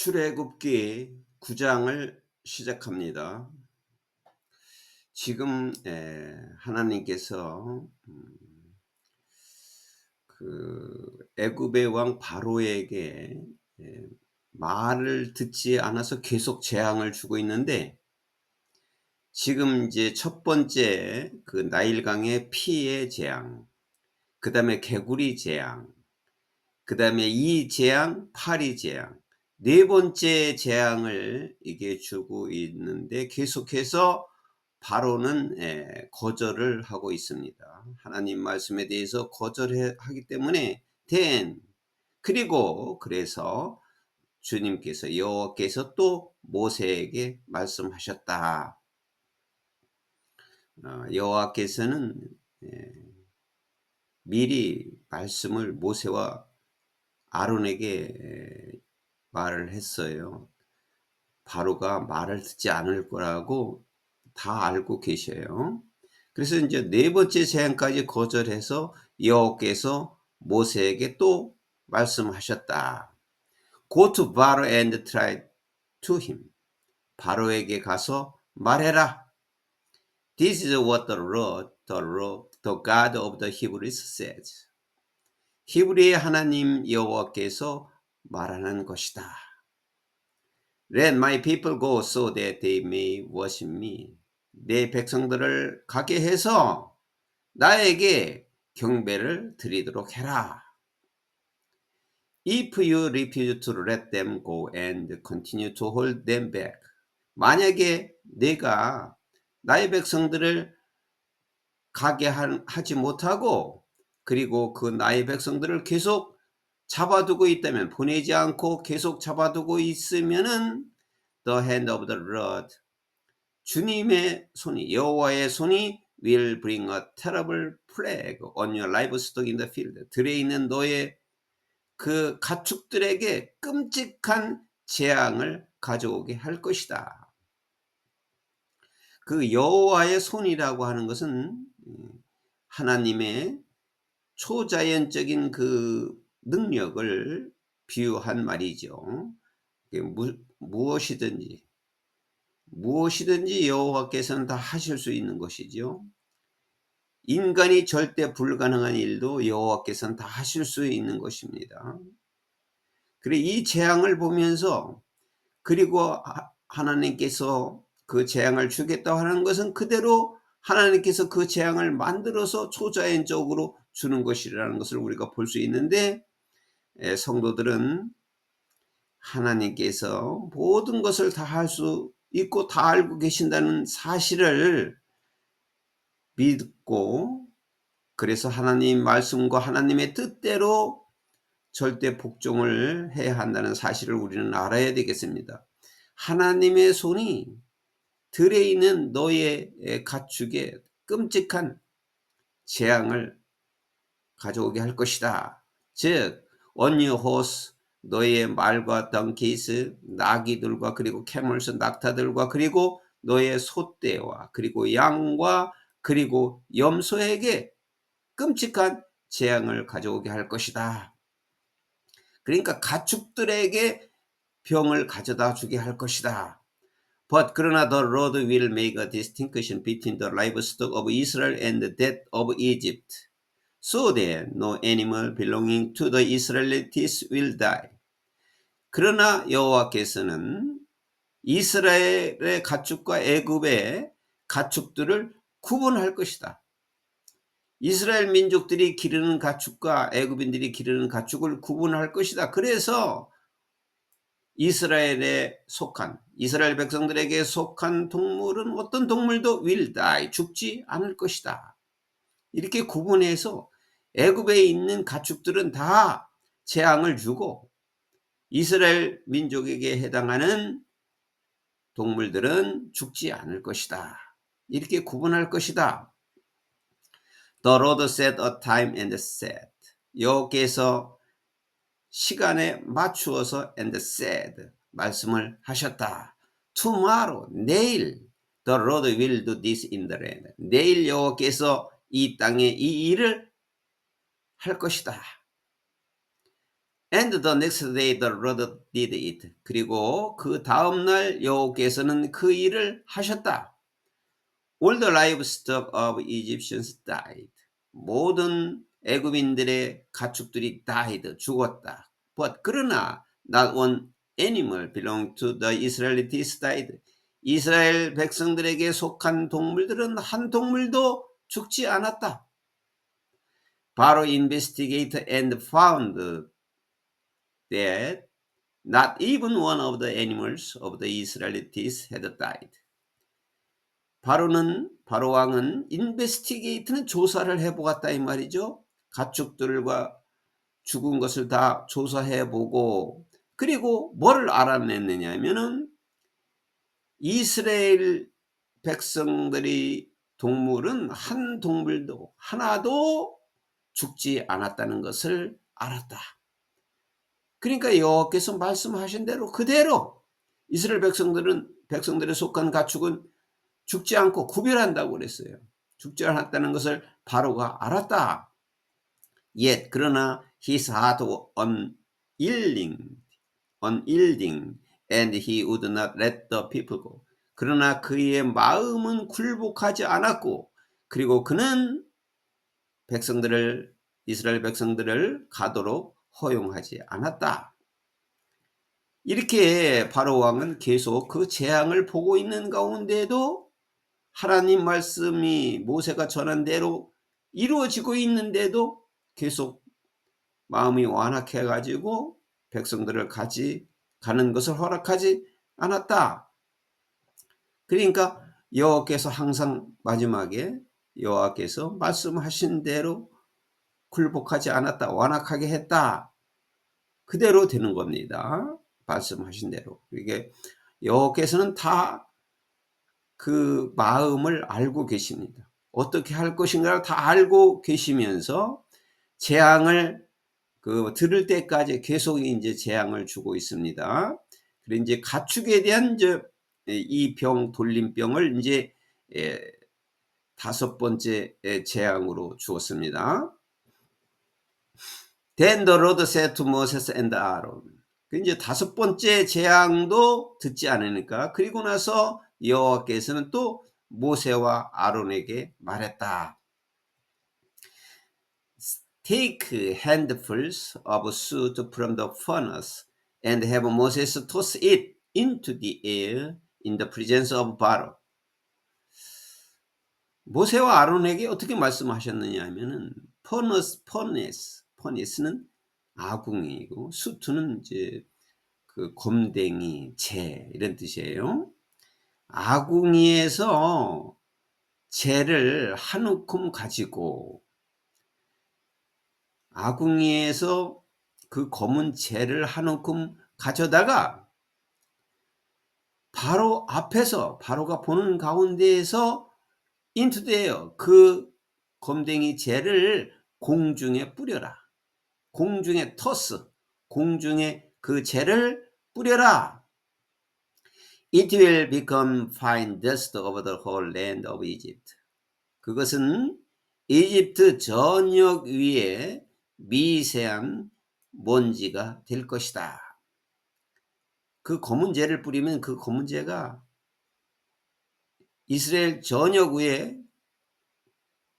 출애굽기 9장을 시작합니다. 지금 하나님께서 애굽의 왕 바로에게 에, 말을 듣지 않아서 계속 재앙을 주고 있는데, 지금 이제 첫 번째 그 나일강의 피의 재앙, 그다음에 개구리 재앙, 그다음에 이 재앙, 파리 재앙, 네 번째 재앙을 이게 주고 있는데, 계속해서 바로는 거절을 하고 있습니다. 하나님 말씀에 대해서 거절하기 때문에 그리고 그래서 주님께서 여호와께서 또 모세에게 말씀하셨다. 여호와께서는 미리 말씀을 모세와 아론에게 말을 했어요. 바로가 말을 듣지 않을 거라고 다 알고 계셔요. 그래서 이제 네 번째 제안까지 거절해서 여호와께서 모세에게 또 말씀하셨다. Go to Pharaoh and try to him. 바로에게 가서 말해라. This is what the God of the Hebrews says. 히브리의 하나님 여호와께서 말하는 것이다. Let my people go so that they may worship me. 내 백성들을 가게 해서 나에게 경배를 드리도록 해라. If you refuse to let them go and continue to hold them back. 만약에 내가 나의 백성들을 가게 하지 못하고, 그리고 그 나의 백성들을 계속 잡아두고 있다면, 보내지 않고 계속 잡아두고 있으면은 the hand of the Lord, 주님의 손이, 여호와의 손이 will bring a terrible plague on your livestock in the field. 들에 있는 너의 그 가축들에게 끔찍한 재앙을 가져오게 할 것이다. 그 여호와의 손이라고 하는 것은 하나님의 초자연적인 그 능력을 비유한 말이죠. 무엇이든지 여호와께서는 다 하실 수 있는 것이죠. 인간이 절대 불가능한 일도 여호와께서는 다 하실 수 있는 것입니다. 그래, 이 재앙을 보면서, 그리고 하나님께서 그 재앙을 주겠다고 하는 것은 그대로 하나님께서 그 재앙을 만들어서 초자연적으로 주는 것이라는 것을 우리가 볼 수 있는데, 성도들은 하나님께서 모든 것을 다 할 수 있고 다 알고 계신다는 사실을 믿고, 그래서 하나님 말씀과 하나님의 뜻대로 절대 복종을 해야 한다는 사실을 우리는 알아야 되겠습니다. 하나님의 손이 들에 있는 너의 가축에 끔찍한 재앙을 가져오게 할 것이다. 즉, on your horse, 너의 말과 donkeys, 나귀들과, 그리고 camels, 낙타들과, 그리고 너의 소떼와, 그리고 양과, 그리고 염소에게 끔찍한 재앙을 가져오게 할 것이다. 그러니까 가축들에게 병을 가져다 주게 할 것이다. But 그러나 the Lord will make a distinction between the livestock of Israel and that of Egypt, so that no animal belonging to the Israelites will die. 그러나 여호와께서는 이스라엘의 가축과 애굽의 가축들을 구분할 것이다. 이스라엘 민족들이 기르는 가축과 애굽인들이 기르는 가축을 구분할 것이다. 그래서 이스라엘 백성들에게 속한 동물은 어떤 동물도 will die, 죽지 않을 것이다. 이렇게 구분해서 애굽에 있는 가축들은 다 재앙을 주고, 이스라엘 민족에게 해당하는 동물들은 죽지 않을 것이다. 이렇게 구분할 것이다. The Lord set a time and said. 여호와께서 시간에 맞추어서 and said, 말씀을 하셨다. Tomorrow, 내일, the Lord will do this in the land. 내일 여호와께서 이 땅에 이 일을 할 것이다. And the next day the Lord did it. 그리고 그 다음날 여호와께서는 그 일을 하셨다. All the livestock of Egyptians died. 모든 애굽인들의 가축들이 died, 죽었다. But 그러나 not one animal belonged to the Israelites died. 이스라엘 백성들에게 속한 동물들은 한 동물도 죽지 않았다. 바로 investigated and found that not even one of the animals of the Israelites had died. 바로 왕은 인베스티게이트는 조사를 해보았다 이 말이죠. 가축들과 죽은 것을 다 조사해보고 그리고 뭐를 알아냈느냐 하면은 이스라엘 백성들이 동물은 한 동물도 하나도 죽지 않았다는 것을 알았다. 그러니까 여호와께서 말씀하신 대로 그대로 이스라엘 백성들에 속한 가축은 죽지 않고 구별한다고 그랬어요. 죽지 않았다는 것을 바로가 알았다. Yet 그러나 his heart unyielding and he would not let the people go. 그러나 그의 마음은 굴복하지 않았고 그리고 그는 이스라엘 백성들을 가도록 허용하지 않았다. 이렇게 바로 왕은 계속 그 재앙을 보고 있는 가운데도 하나님 말씀이 모세가 전한 대로 이루어지고 있는데도 계속 마음이 완악해 가지고 백성들을 가는 것을 허락하지 않았다. 그러니까 여호와께서 항상 마지막에 여호와께서 말씀하신 대로 굴복하지 않았다. 완악하게 했다. 그대로 되는 겁니다. 말씀하신 대로. 이게 여호와께서는 다 그 마음을 알고 계십니다. 어떻게 할 것인가를 다 알고 계시면서 재앙을 들을 때까지 계속 이제 재앙을 주고 있습니다. 그리고 이제 가축에 대한 이 돌림병을 이제 다섯 번째 재앙으로 주었습니다. Then the Lord said to Moses and Aaron. 이제 다섯 번째 재앙도 듣지 않으니까 그리고 나서 여호와께서는 또 모세와 아론에게 말했다. Take handfuls of soot from the furnace and have Moses toss it into the air in the presence of Pharaoh. 모세와 아론에게 어떻게 말씀하셨느냐 하면은 퍼니스는 아궁이고 수트는 이제 그 곰댕이, 재 이런 뜻이에요. 아궁이에서 재를 한 움큼 가지고 아궁이에서 그 검은 재를 한 움큼 가져다가 바로 앞에서 바로가 보는 가운데에서 into the air 그 검댕이 재를 공중에 뿌려라. 공중에 토스, 공중에 그 재를 뿌려라. It will become fine dust over the whole land of Egypt. 그것은 이집트 전역 위에 미세한 먼지가 될 것이다. 그 검은 재를 뿌리면 그 검은 재가 이스라엘 전역 위에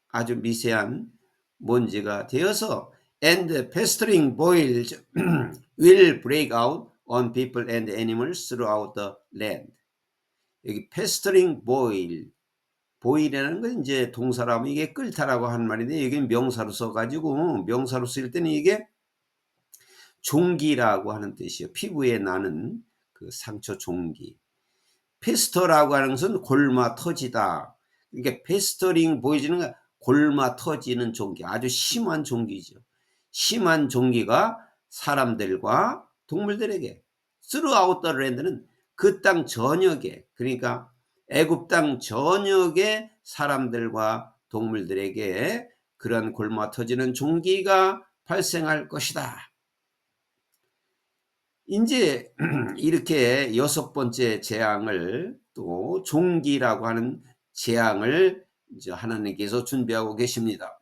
아주 미세한 먼지가 되어서 and festering boils will break out on people and animals throughout the land. 여기 festering boil이라는 건 이제 동사로 하면 이게 끓다라고 하는 말인데 여기는 명사로 써가지고 명사로 쓸 때는 이게 종기라고 하는 뜻이에요. 피부에 나는 그 상처 종기. 페스터라고 하는 것은 골마 터지다. 그러니까 페스터링 보이지는 골마 터지는 종기, 아주 심한 종기죠. 심한 종기가 사람들과 동물들에게 throughout the land는 그 땅 전역에, 그러니까 애굽 땅 전역의 사람들과 동물들에게 그런 골마 터지는 종기가 발생할 것이다. 이제 이렇게 여섯 번째 재앙을 또 종기라고 하는 재앙을 이제 하나님께서 준비하고 계십니다.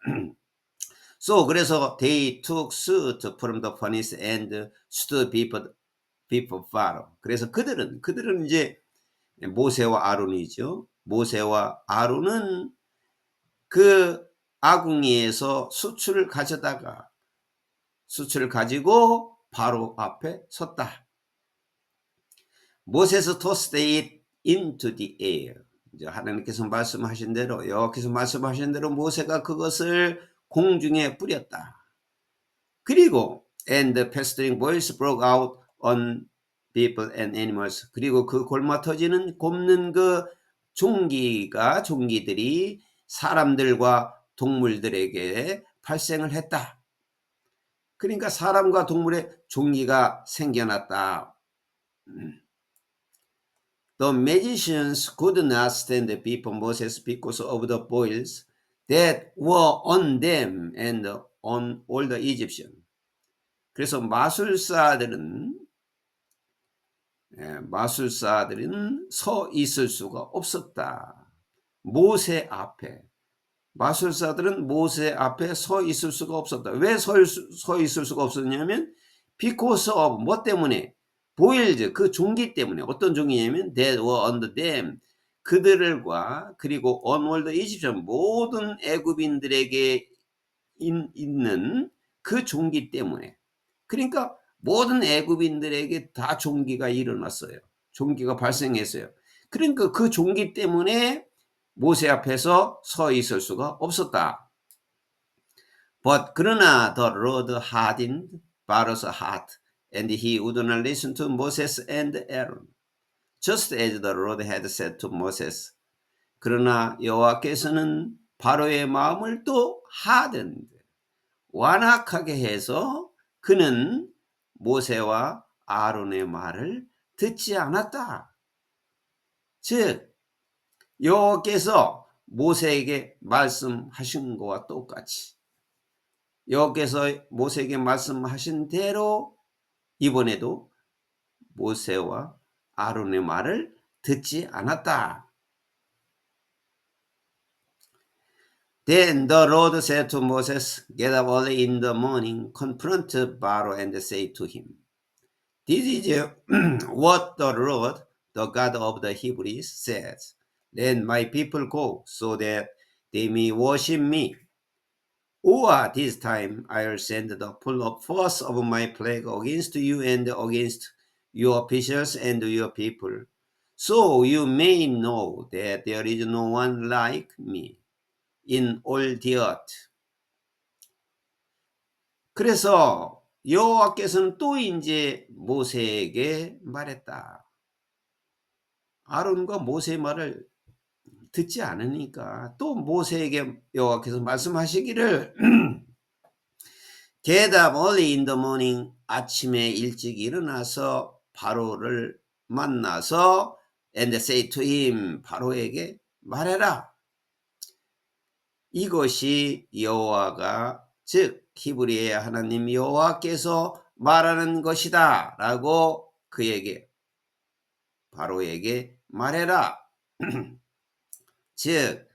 So 그래서 they took suit from the furnace and stood before Pharaoh. 그래서 그들은 이제 모세와 아론이죠. 모세와 아론은 그 아궁이에서 수출을 가지고 바로 앞에 섰다. Moses tossed it into the air. 이제 하나님께서 말씀하신 대로, 여호와께서 말씀하신 대로 모세가 그것을 공중에 뿌렸다. 그리고 and the pestering boils broke out on people and animals. 그리고 그 골마 터지는 곱는 그 종기들이 사람들과 동물들에게 발생을 했다. 그러니까 사람과 동물의 종기가 생겨났다. The magicians could not stand before Moses because of the boils that were on them and on all the Egyptians. 그래서 마술사들은 서 있을 수가 없었다. 마술사들은 모세 앞에 서 있을 수가 없었다. 왜 서 있을 수가 없었냐면 because of 뭐 때문에? boils 그 종기 때문에. 어떤 종이냐면 that were under them 그들과 그리고 on all the Egyptians 모든 애굽인들에게 있는 그 종기 때문에. 그러니까 모든 애굽인들에게 다 종기가 일어났어요. 종기가 발생했어요. 그러니까 그 종기 때문에 모세 앞에서 서 있을 수가 없었다. 그러나 the Lord hardened Pharaoh's heart, and he would not listen to Moses and Aaron, just as the Lord had said to Moses. 그러나 여호와께서는 바로의 마음을 또 완악하게 해서 그는 모세와 아론의 말을 듣지 않았다. 즉 여호와께서 모세에게 말씀하신 것과 똑같이 여호와께서 모세에게 말씀하신 대로 이번에도 모세와 아론의 말을 듣지 않았다. Then the Lord said to Moses, Get up early in the morning, confront Pharaoh and say to him, This is what the Lord, the God of the Hebrews, says. Let my people go, so that they may worship me. Or this time I'll send the full force of my plague against you and against your officials and your people, so you may know that there is no one like me in all the earth. 그래서 여호와께서는 또 이제 모세에게 말했다. 아론과 모세의 말을 듣지 않으니까 또 모세에게 여호와께서 말씀하시기를 Get up early in the morning. 아침에 일찍 일어나서 바로를 만나서 and say to him. 바로에게 말해라. 이것이 여호와가 즉 히브리의 하나님 여호와께서 말하는 것이다 라고 바로에게 말해라. 즉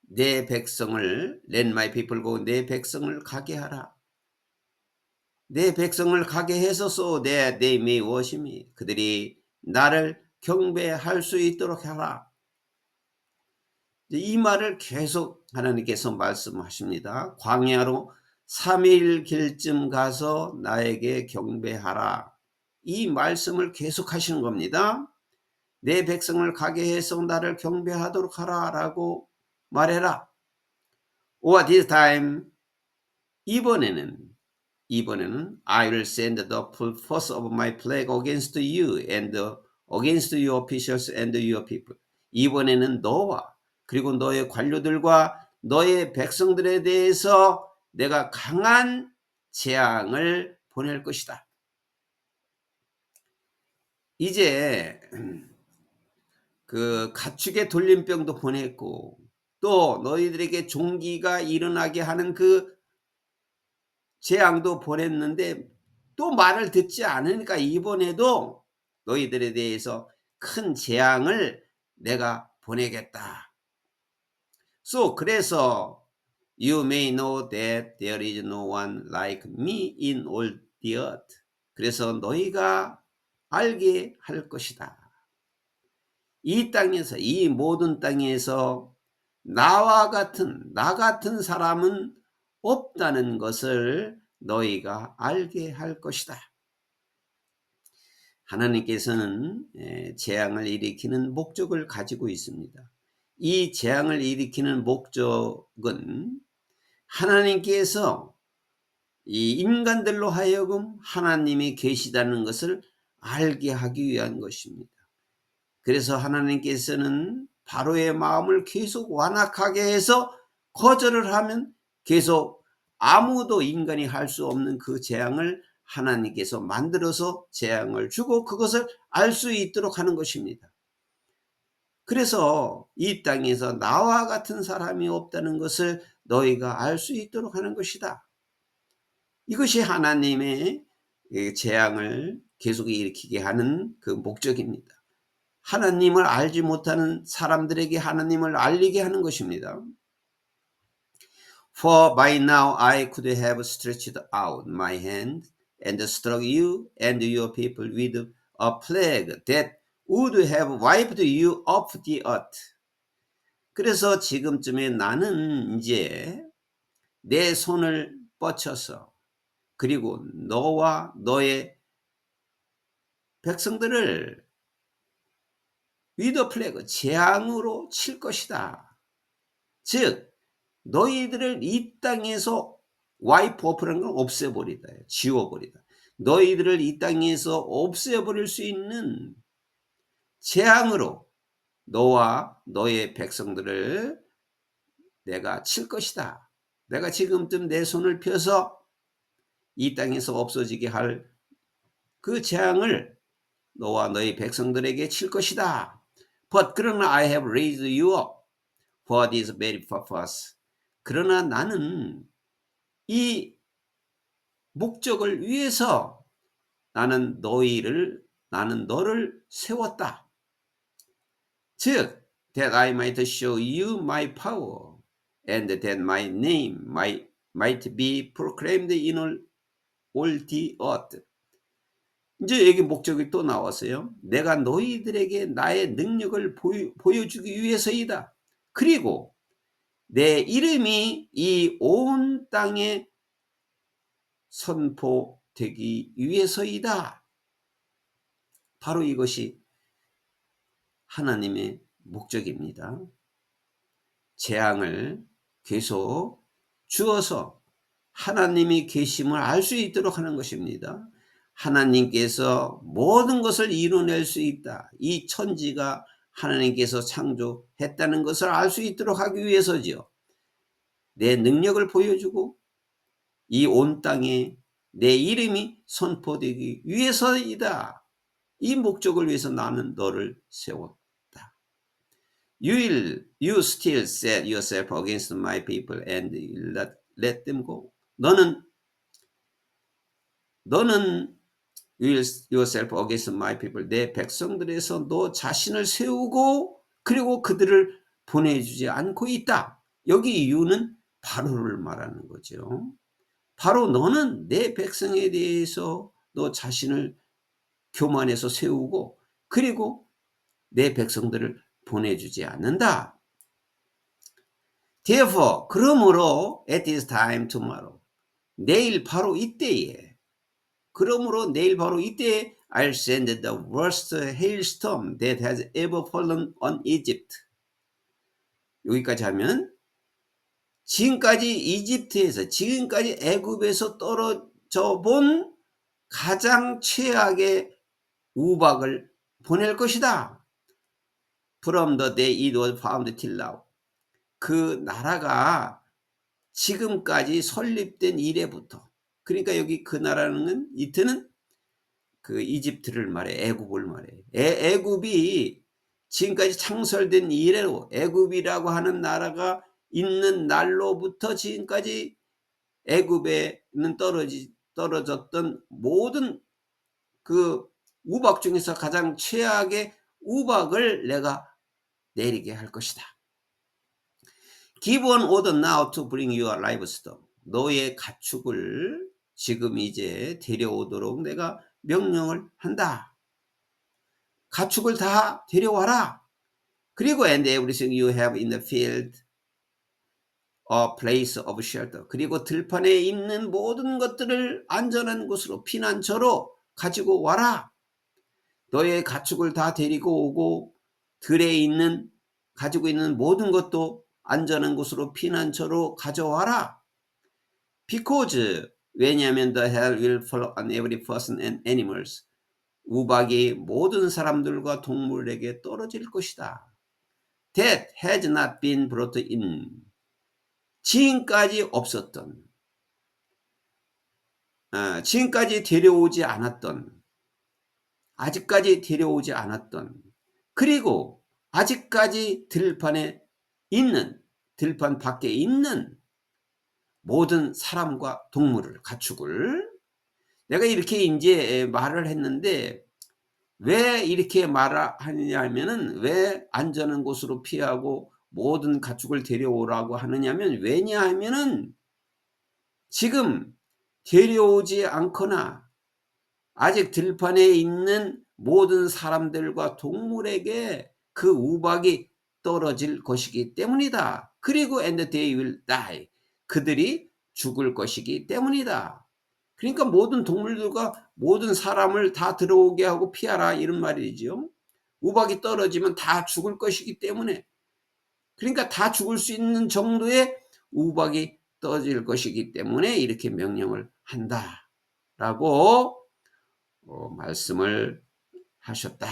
내 백성을 let my people go 내 백성을 가게 하라. 내 백성을 가게 해서 so that they may worship me. 그들이 나를 경배할 수 있도록 하라. 이 말을 계속 하나님께서 말씀하십니다. 광야로 3일 길쯤 가서 나에게 경배하라. 이 말씀을 계속 하시는 겁니다. 내 백성을 가게 해서 나를 경배하도록 하라 라고 말해라. Or this time 이번에는 I will send the full force of my plague against you and against your officials and your people. 이번에는 너와 그리고 너의 관료들과 너의 백성들에 대해서 내가 강한 재앙을 보낼 것이다. 이제 그 가축의 돌림병도 보냈고 또 너희들에게 종기가 일어나게 하는 그 재앙도 보냈는데 또 말을 듣지 않으니까 이번에도 너희들에 대해서 큰 재앙을 내가 보내겠다. 그래서 You may know that there is no one like me in all the earth. 그래서 너희가 알게 할 것이다. 이 땅에서, 이 모든 땅에서 나 같은 사람은 없다는 것을 너희가 알게 할 것이다. 하나님께서는 재앙을 일으키는 목적을 가지고 있습니다. 이 재앙을 일으키는 목적은 하나님께서 이 인간들로 하여금 하나님이 계시다는 것을 알게 하기 위한 것입니다. 그래서 하나님께서는 바로의 마음을 계속 완악하게 해서 거절을 하면 계속 아무도 인간이 할 수 없는 그 재앙을 하나님께서 만들어서 재앙을 주고 그것을 알 수 있도록 하는 것입니다. 그래서 이 땅에서 나와 같은 사람이 없다는 것을 너희가 알 수 있도록 하는 것이다. 이것이 하나님의 재앙을 계속 일으키게 하는 그 목적입니다. 하나님을 알지 못하는 사람들에게 하나님을 알리게 하는 것입니다. For by now I could have stretched out my hand and struck you and your people with a plague that would have wiped you off the earth. 그래서 지금쯤에 나는 이제 내 손을 뻗쳐서 그리고 너와 너의 백성들을 위더 플래그 재앙으로 칠 것이다. 즉 너희들을 이 땅에서 와이프 오프라는 건 없애버리다. 지워버리다. 너희들을 이 땅에서 없애버릴 수 있는 재앙으로 너와 너의 백성들을 내가 칠 것이다. 내가 지금쯤 내 손을 펴서 이 땅에서 없어지게 할 그 재앙을 너와 너의 백성들에게 칠 것이다. But 그러나 I have raised you up for this very purpose. 그러나 나는 이 목적을 위해서 나는 너를 세웠다. 즉, that I might show you my power and that my name might be proclaimed in all the earth. 이제 여기 목적이 또 나왔어요. 내가 너희들에게 나의 능력을 보여주기 위해서이다. 그리고 내 이름이 이 온 땅에 선포되기 위해서이다. 바로 이것이 하나님의 목적입니다. 재앙을 계속 주어서 하나님이 계심을 알 수 있도록 하는 것입니다. 하나님께서 모든 것을 이뤄낼 수 있다. 이 천지가 하나님께서 창조했다는 것을 알 수 있도록 하기 위해서지요. 내 능력을 보여주고 이 온 땅에 내 이름이 선포되기 위해서이다. 이 목적을 위해서 나는 너를 세웠다. You still set yourself against my people and let them go. 너는 yourself against my people. 내 백성들에서 너 자신을 세우고 그리고 그들을 보내주지 않고 있다. 여기 이유는 바로를 말하는 거죠. 바로 너는 내 백성에 대해서 너 자신을 교만해서 세우고 그리고 내 백성들을 보내주지 않는다. Therefore, 그러므로 at this time tomorrow, 내일 바로 이때에 I'll send the worst hailstorm that has ever fallen on Egypt. 여기까지 하면 지금까지 애굽에서 떨어져 본 가장 최악의 우박을 보낼 것이다. From the day it was found till now. 그 나라가 지금까지 설립된 이래부터. 그러니까 여기 그 나라는 이트는 그 이집트를 말해, 애굽을 말해. 애굽이 지금까지 창설된 이래로 애굽이라고 하는 나라가 있는 날로부터 지금까지 애굽에는 떨어졌던 모든 그 우박 중에서 가장 최악의 우박을 내가 내리게 할 것이다. Give an order now to bring your livestock. 너의 가축을 지금 이제 데려오도록 내가 명령을 한다. 가축을 다 데려와라. 그리고 and everything you have in the field a place of shelter. 그리고 들판에 있는 모든 것들을 안전한 곳으로 피난처로 가지고 와라. 너의 가축을 다 데리고 오고 들에 있는 가지고 있는 모든 것도 안전한 곳으로 피난처로 가져와라. Because 왜냐하면 the hell will fall on every person and animals. 우박이 모든 사람들과 동물에게 떨어질 것이다. That has not been brought in. 지금까지 없었던, 지금까지 데려오지 않았던, 아직까지 데려오지 않았던, 그리고 아직까지 들판에 있는, 들판 밖에 있는 모든 사람과 동물을, 가축을 내가 이렇게 이제 말을 했는데 왜 이렇게 말을 하느냐 하면은 왜 안전한 곳으로 피하고 모든 가축을 데려오라고 하느냐면 왜냐하면은 지금 데려오지 않거나 아직 들판에 있는 모든 사람들과 동물에게 그 우박이 떨어질 것이기 때문이다. 그리고 and they will die. 그들이 죽을 것이기 때문이다. 그러니까 모든 동물들과 모든 사람을 다 들어오게 하고 피하라 이런 말이죠. 우박이 떨어지면 다 죽을 것이기 때문에 그러니까 다 죽을 수 있는 정도의 우박이 떨어질 것이기 때문에 이렇게 명령을 한다라고 말씀을 하셨다.